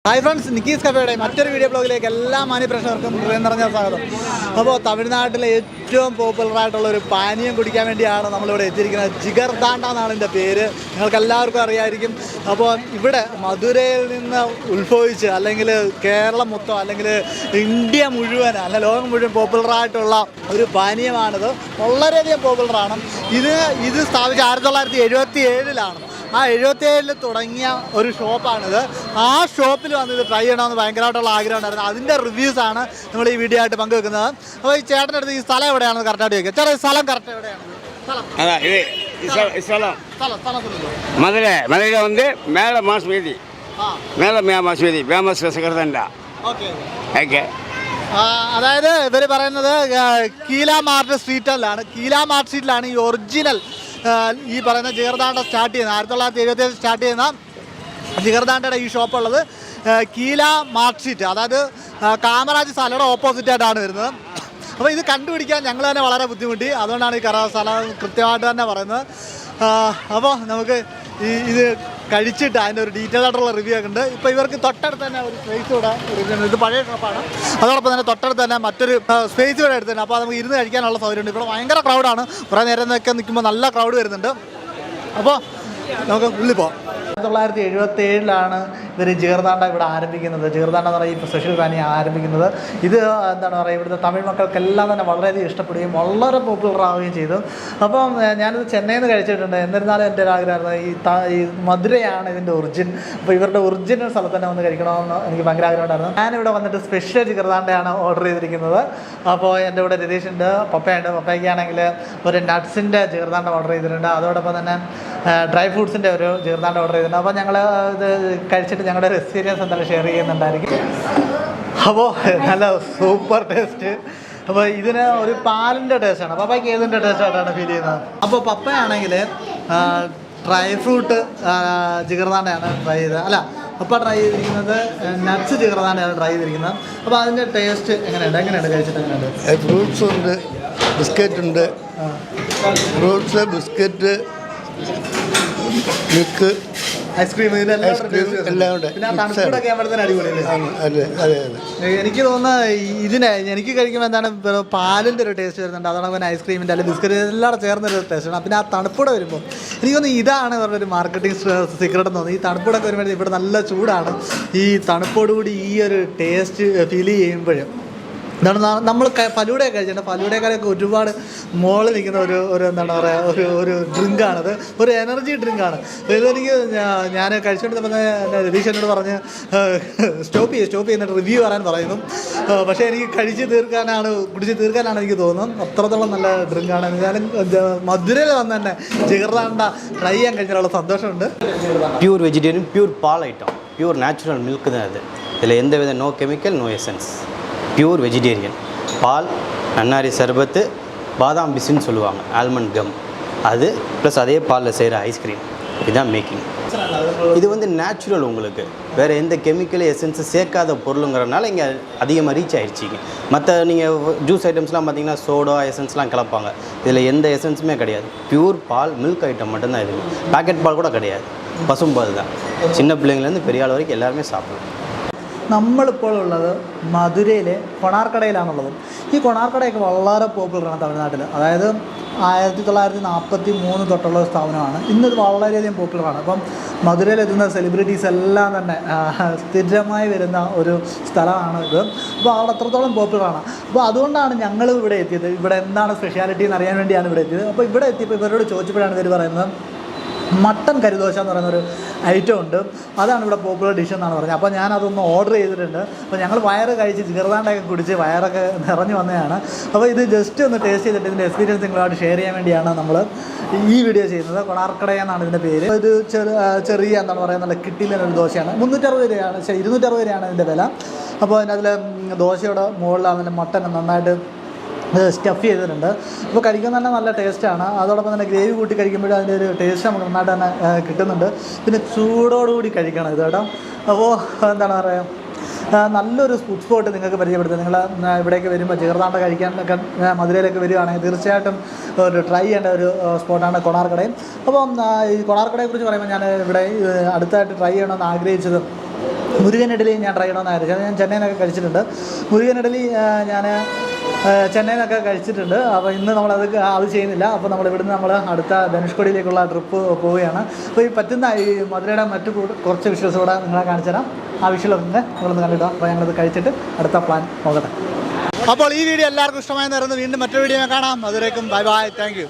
Hi friends, Nikki's കഫേയുടെ മറ്റൊരു video ബ്ലോഗിലേക്ക് എല്ലാ മാന്യപ്രേക്ഷകർക്കും ഹൃദയം നിറഞ്ഞ സ്വാഗതം. അപ്പോൾ തമിഴ്നാട്ടിലെ ഏറ്റവും പോപ്പുലറായിട്ടുള്ള ഒരു പാനീയം കുടിക്കാൻ വേണ്ടിയാണ് നമ്മളിവിടെ എത്തിയിരിക്കുന്നത്. ജിഗർദാണ്ട എന്നാണ് ഇതിൻ്റെ പേര്. നിങ്ങൾക്ക് എല്ലാവർക്കും അറിയാമായിരിക്കും. അപ്പോൾ ഇവിടെ മധുരയിൽ നിന്ന് ഉത്ഭവിച്ച് അല്ലെങ്കിൽ കേരളം മൊത്തം അല്ലെങ്കിൽ ഇന്ത്യ മുഴുവൻ അല്ല ലോകം മുഴുവൻ പോപ്പുലറായിട്ടുള്ള ഒരു പാനീയമാണിത്. വളരെയധികം പോപ്പുലറാണ്. ഇത് സ്ഥാപിച്ച 1977 ആ 77 തുടങ്ങിയ ഒരു ഷോപ്പാണിത്. ആ ഷോപ്പിൽ വന്ന് ഇത് ട്രൈ ചെയ്യണമെന്ന് ഭയങ്കരമായിട്ടുള്ള ആഗ്രഹം ഉണ്ടായിരുന്നു. അതിൻ്റെ റിവ്യൂസാണ് നമ്മൾ ഈ വീഡിയോ ആയിട്ട് പങ്കുവെക്കുന്നത്. അപ്പോൾ ഈ ചേട്ടൻ്റെ അടുത്ത് ഈ സ്ഥലം എവിടെയാണെന്ന് കറക്റ്റായിട്ട് ചോദിക്കുക. ചേട്ടാ, ഈ സ്ഥലം കറക്റ്റ് എവിടെയാണ്? மதுரை வந்து மேலே மாஸ் வீதி ஃபேமஸ் ரசகர்தண்டா. ഓക്കെ. ஓகே. അതായത് ഇവർ പറയുന്നത് കീല മാർട്ട് സ്ട്രീറ്റിലാണ്. കീല മാർട്ട് സ്ട്രീറ്റിലാണ് ഈ ഒറിജിനൽ ഈ പറയുന്ന ജിഗർദാണ്ട സ്റ്റാർട്ട് ചെയ്യുന്നത്. 1977 സ്റ്റാർട്ട് ചെയ്യുന്ന ജിഗർദാണ്ടയുടെ ഈ ഷോപ്പുള്ളത് കീല മാർട്ട് സ്ട്രീറ്റ്, അതായത് കാമരാജ് സാലയുടെ ഓപ്പോസിറ്റായിട്ടാണ് വരുന്നത്. അപ്പോൾ ഇത് കണ്ടുപിടിക്കാൻ ഞങ്ങൾ തന്നെ വളരെ ബുദ്ധിമുട്ടി. അതുകൊണ്ടാണ് ഈ സ്ഥലം കൃത്യമായിട്ട് തന്നെ പറയുന്നത്. അപ്പോൾ നമുക്ക് ഇത് കഴിച്ചിട്ട് അതിൻ്റെ ഒരു ഡീറ്റെയിൽ ആയിട്ടുള്ള റിവ്യൂ ഒക്കെ ഉണ്ട്. ഇപ്പോൾ ഇവർക്ക് തൊട്ടടുത്ത് തന്നെ ഒരു സ്പേസ് ഇവിടെ എടുക്കുന്നുണ്ട്. ഇത് പഴയ ഷോപ്പാണ്. അതോടൊപ്പം തന്നെ തൊട്ടടുത്ത് തന്നെ മറ്റൊരു സ്പേസ് ഇവിടെ എടുത്തിട്ടുണ്ട്. അപ്പോൾ നമുക്ക് ഇരുന്ന് കഴിക്കാനുള്ള സൗകര്യമുണ്ട്. ഇവിടെ ഭയങ്കര ക്രൗഡാണ്. കുറേ നേരം ഒക്കെ നിൽക്കുമ്പോൾ നല്ല ക്രൗഡ് വരുന്നുണ്ട്. അപ്പോൾ നമുക്ക് ഉള്ളിൽ പോകാം. 1977 ഇവർ ജിഗർദാണ്ട ഇവിടെ ആരംഭിക്കുന്നത്. ജിഗർദാണ്ട എന്ന് പറയുന്ന ഈ സ്പെഷ്യൽ പാനീയം ആരംഭിക്കുന്നത്. ഇത് എന്താണ് പറയുക, ഇവിടുത്തെ തമിഴ് മക്കൾക്കെല്ലാം തന്നെ വളരെയധികം ഇഷ്ടപ്പെടുകയും വളരെ പോപ്പുലർ ആവുകയും ചെയ്തു. അപ്പം ഞാനിത് ചെന്നൈയിൽ നിന്ന് കഴിച്ചിട്ടുണ്ട്. എന്നിരുന്നാലും എൻ്റെ ഒരു ആഗ്രഹമായിരുന്നു ഈ മധുരയാണ് ഇതിൻ്റെ ഒറിജിൻ. അപ്പോൾ ഇവരുടെ ഒറിജിനൽ സ്ഥലത്ത് തന്നെ വന്ന് കഴിക്കണമെന്ന് എനിക്ക് ഭയങ്കര ആഗ്രഹമുണ്ടായിരുന്നു. ഞാനിവിടെ വന്നിട്ട് സ്പെഷ്യൽ ജിഗർദാണ്ടയാണ് ഓർഡർ ചെയ്തിരിക്കുന്നത്. അപ്പോൾ എൻ്റെ ഇവിടെ രതീഷുണ്ട്, പപ്പയുണ്ട്. പപ്പയ്ക്കാണെങ്കിൽ ഒരു നട്ട്സിൻ്റെ ജിഗർദാണ്ട ഓർഡർ ചെയ്തിട്ടുണ്ട്. അതോടൊപ്പം തന്നെ ഡ്രൈ ഫ്രൂട്ട്സിൻ്റെ ഒരു ജിഗർദാണ്ട ഓർഡർ ചെയ്തിട്ടുണ്ട്. അപ്പോൾ ഞങ്ങൾ ഇത് കഴിച്ചിട്ട് ഞങ്ങളുടെ ഒരു എക്സ്പീരിയൻസ് എന്തായാലും ഷെയർ ചെയ്യുന്നുണ്ടായിരിക്കും. അപ്പോൾ നല്ല സൂപ്പർ ടേസ്റ്റ്. അപ്പോൾ ഇതിന് ഒരു പാലിൻ്റെ ടേസ്റ്റാണ്. പപ്പയ്ക്ക് ഏതിൻ്റെ ടേസ്റ്റായിട്ടാണ് ഫീൽ ചെയ്യുന്നത്? അപ്പോൾ പപ്പയാണെങ്കിൽ ഡ്രൈ ഫ്രൂട്ട് ജിഗർദാണ്ടയാണ് ട്രൈ ചെയ്തത്. അല്ല, പപ്പ ട്രൈ ചെയ്തിരിക്കുന്നത് നട്ട്സ് ജിഗർദാണ്ടയാണ് ട്രൈ ചെയ്തിരിക്കുന്നത്. അപ്പോൾ അതിൻ്റെ ടേസ്റ്റ് എങ്ങനെയുണ്ട് കഴിച്ചിട്ട് എങ്ങനെയുണ്ട്? ഫ്രൂട്ട്സ് ഉണ്ട്, ബിസ്ക്കറ്റ് ഉണ്ട്. ഫ്രൂട്ട്സ്, ബിസ്ക്കറ്റ്, മിൽക്ക്, ഐസ്ക്രീം, എല്ലാം ഉണ്ട്. എനിക്ക് തോന്നുന്നത് എനിക്ക് കഴിക്കുമ്പോൾ എന്താണ് പാലിൻ്റെ ഒരു ടേസ്റ്റ് വരുന്നുണ്ട്. അതോടൊപ്പം തന്നെ ഐസ്ക്രീമിൻ്റെ അല്ലെങ്കിൽ ബിസ്ക്കറ്റ് എല്ലാം ചേർന്നൊരു ടേസ്റ്റാണ്. പിന്നെ ആ തണുപ്പൂടെ വരുമ്പോൾ എനിക്ക് തോന്നുന്നു ഇതാണ് ഇവരുടെ ഒരു മാർക്കറ്റിംഗ് സീക്രട്ട് എന്ന് തോന്നുന്നു. ഈ തണുപ്പൂടൊക്കെ വരുമ്പോൾ ഇവിടെ നല്ല ചൂടാണ്. ഈ തണുപ്പോടുകൂടി ഈ ഒരു ടേസ്റ്റ് ഫീൽ ചെയ്യുമ്പോഴും എന്താണ് നമ്മൾ ഫലൂഡയൊക്കെ കഴിച്ചിട്ടുണ്ട്. ഫലൂഡയൊക്കെ ഒരുപാട് മോളിൽ നിൽക്കുന്ന ഒരു എന്താണ് പറയുക ഒരു ഡ്രിങ്കാണത്. ഒരു എനർജി ഡ്രിങ്കാണ്. ഇതെനിക്ക് ഞാൻ കഴിച്ചുകൊണ്ടിരുന്നപ്പോൾ രതീഷ് എന്നോട് പറഞ്ഞ് സ്റ്റോപ്പ് ചെയ്യുന്നിട്ട് റിവ്യൂ പറയാൻ പറയുന്നു. പക്ഷേ എനിക്ക് കുടിച്ച് തീർക്കാനാണ് എനിക്ക് തോന്നുന്നത്. അത്രത്തോളം നല്ല ഡ്രിങ്കാണ്. എന്നാലും മധുരയിൽ വന്ന് തന്നെ ജിഗർദാണ്ട ട്രൈ ചെയ്യാൻ കഴിഞ്ഞാലുള്ള സന്തോഷമുണ്ട്. പ്യൂർ വെജിറ്റേറിയൻ, പ്യൂർ പാൽ ഐറ്റം, പ്യൂർ നാച്ചുറൽ മിൽക്ക് தான் இது. இதில் எந்தவித no chemical, no essence, pure vegetarian. பால், நன்னாரி சர்பத்து, பாதாம் பிசின்னு சொல்லுவாங்க, ஆல்மண்ட் கம், அது ப்ளஸ் அதே பாலில் செய்கிற ஐஸ்கிரீம், இதுதான் மேக்கிங். இது வந்து நேச்சுரல். உங்களுக்கு வேறு எந்த கெமிக்கல் எசன்ஸு சேர்க்காத பொருளுங்கிறனால இங்கே அதிகமாக ரீச் ஆகிடுச்சிங்க. மற்ற நீங்கள் ஜூஸ் ஐட்டம்ஸ்லாம் பார்த்தீங்கன்னா சோடா எசன்ஸ்லாம் கலப்பாங்க. இதில் எந்த எசன்ஸுமே கிடையாது. பியூர் பால், மில்க் ஐட்டம் மட்டும்தான் இது. பேக்கெட் பால் கூட கிடையாது, பசும்பால் தான். சின்ன பிள்ளைங்கள்லேருந்து பெரிய ஆள் வரைக்கும் எல்லாருமே சாப்பிடலாம். നമ്മളിപ്പോൾ ഉള്ളത് മധുരയിലെ കൊണാർക്കടയിലാണുള്ളത്. ഈ കൊണാർക്കടയൊക്കെ വളരെ പോപ്പുലറാണ് തമിഴ്നാട്ടിൽ. അതായത് 1943 തൊട്ടുള്ള സ്ഥാപനമാണ്. ഇന്നത് വളരെയധികം പോപ്പുലറാണ്. അപ്പം മധുരയിലെത്തുന്ന സെലിബ്രിറ്റീസ് എല്ലാം തന്നെ സ്ഥിരമായി വരുന്ന ഒരു സ്ഥലമാണ് ഇത്. അപ്പോൾ അവിടെ അത്രത്തോളം പോപ്പുലറാണ്. അപ്പോൾ അതുകൊണ്ടാണ് ഞങ്ങൾ ഇവിടെ എത്തിയത്. ഇവിടെ എന്താണ് സ്പെഷ്യാലിറ്റി എന്ന് അറിയാൻ വേണ്ടിയാണ് ഇവിടെ എത്തിയത്. അപ്പോൾ ഇവിടെ എത്തിയപ്പോൾ ഇവരോട് ചോദിച്ചപ്പോഴാണ് ഇവർ പറയുന്നത് മട്ടൻ കരുദോശ എന്ന് പറയുന്നൊരു ഐറ്റം ഉണ്ട്. അതാണ് ഇവിടെ പോപ്പുലർ ഡിഷ് എന്നാണ് പറഞ്ഞത്. അപ്പോൾ ഞാനതൊന്ന് ഓർഡർ ചെയ്തിട്ടുണ്ട്. അപ്പോൾ ഞങ്ങൾ വയറ് കഴിച്ച് ജിഗർദാണ്ടയൊക്കെ കുടിച്ച് വയറൊക്കെ നിറഞ്ഞു വന്നതാണ്. അപ്പോൾ ഇത് ജസ്റ്റ് ഒന്ന് ടേസ്റ്റ് ചെയ്തിട്ട് ഇതിൻ്റെ എക്സ്പീരിയൻസ് നിങ്ങളുമായിട്ട് ഷെയർ ചെയ്യാൻ വേണ്ടിയാണ് നമ്മൾ ഈ വീഡിയോ ചെയ്യുന്നത്. കൊണാർക്കട എന്നാണ് ഇതിൻ്റെ പേര്. ഇത് ചെറിയ എന്താണ് പറയുക, നല്ല കിട്ടിയിലൊരു ദോശയാണ്. 360 രൂപയാണ്, 260 രൂപയാണ് ഇതിൻ്റെ വില. അപ്പോൾ അതിനകത്തിൽ ദോശയുടെ മുകളിലാണ് മട്ടൻ നന്നായിട്ട് സ്റ്റഫ് ചെയ്തിട്ടുണ്ട്. അപ്പോൾ കഴിക്കാൻ തന്നെ നല്ല ടേസ്റ്റാണ്. അതോടൊപ്പം തന്നെ ഗ്രേവി കൂട്ടി കഴിക്കുമ്പോഴും അതിൻ്റെ ഒരു ടേസ്റ്റ് നമുക്ക് നന്നായിട്ട് തന്നെ കിട്ടുന്നുണ്ട്. പിന്നെ ചൂടോടുകൂടി കഴിക്കണം ഇത് കേട്ടോ. അപ്പോൾ എന്താണ് പറയുക, നല്ലൊരു ഫുഡ് സ്പോട്ട് നിങ്ങൾക്ക് പരിചയപ്പെടുത്തുക. നിങ്ങൾ ഇവിടേക്ക് വരുമ്പോൾ ജിഗർദാണ്ട കഴിക്കാനൊക്കെ മധുരയിലൊക്കെ വരികയാണെങ്കിൽ തീർച്ചയായിട്ടും ഒരു ട്രൈ ചെയ്യേണ്ട ഒരു സ്പോട്ടാണ് കൊണാർക്കടയും. അപ്പം ഈ കൊണാർക്കടയെക്കുറിച്ച് പറയുമ്പോൾ ഞാൻ ഇവിടെ അടുത്തായിട്ട് ട്രൈ ചെയ്യണമെന്ന് ആഗ്രഹിച്ചത് മുരുകൻ ഇഡലി ഞാൻ ട്രൈ ചെയ്യണമെന്നായിരുന്നു. ഞാൻ ചെന്നൈയിലൊക്കെ കഴിച്ചിട്ടുണ്ട്. മുരുകൻ ഇഡലി ഞാൻ ചെന്നൈയിലൊക്കെ കഴിച്ചിട്ടുണ്ട്. അപ്പോൾ ഇന്ന് അത് ചെയ്യുന്നില്ല. അപ്പോൾ ഇവിടുന്ന് നമ്മൾ അടുത്ത ധനുഷ്കോടിയിലേക്കുള്ള ട്രിപ്പ് പോവുകയാണ്. അപ്പോൾ ഈ പറ്റുന്ന ഈ മധുരയുടെ മറ്റു കുറച്ച് വിഷ്വൽസ് കൂടെ നിങ്ങളെ കാണിച്ചു തരാം. ആ വിഷ്വലൊക്കെ നിങ്ങളൊന്ന് കണ്ടിട്ടോ. അപ്പോൾ ഞങ്ങളത് കഴിച്ചിട്ട് അടുത്ത പ്ലാൻ നോക്കട്ടെ. അപ്പോൾ ഈ വീഡിയോ എല്ലാവർക്കും ഇഷ്ടമായി നേരുന്നു. വീണ്ടും മറ്റൊരു വീഡിയോ കാണാം. അതുവരേക്കും ബൈ ബൈ, താങ്ക് യു.